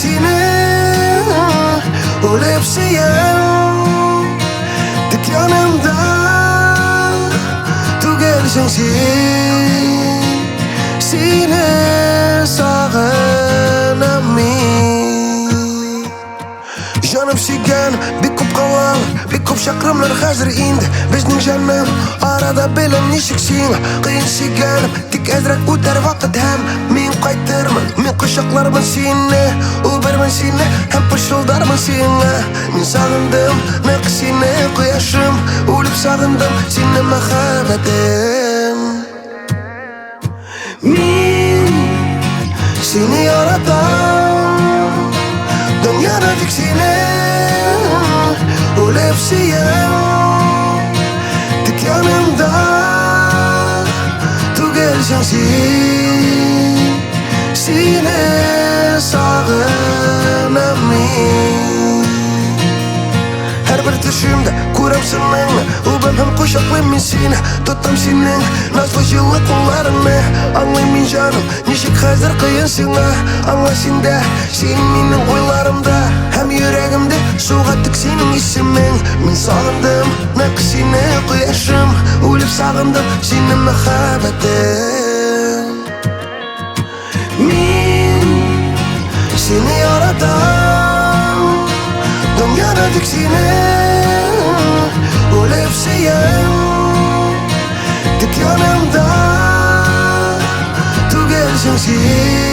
seni Ölüp seyen tek yanımda Tügelsen sen Seni sağınam men Canım suygan bir ko'p qaval bir ko'p chaqrimlar hazır indi bizning jannim arada bilim neshiksin qiyin suyganim tik azrak o'tar vaqt ham men qaytarman men quchoqlarman seni o'barman seni ham qo'shildarman senga men sog'indim naq seni quyoshim o'lib sog'indim seni muhabbatim men seni yaratam dünyada tek seni Ölüp seyen tek yanımda Tügelsen sen Seni sağınam men Her bir düşümde ko'ram seninle O'bam ham qo'shoqlayman seni Tutam sening nazlı жылы qo'llaringni Anglayman canım nechuk hazır qiyin senga Angla senda sen mening o'ylarimda Hem yüreğimde soğattık senin ismin Men sağındım naq seni quyoshim O'lib sog'indim seni muhabbatim Men seni yaratam Dünyada tek seni Ölüp seyen tek yanımda Tügelsen sen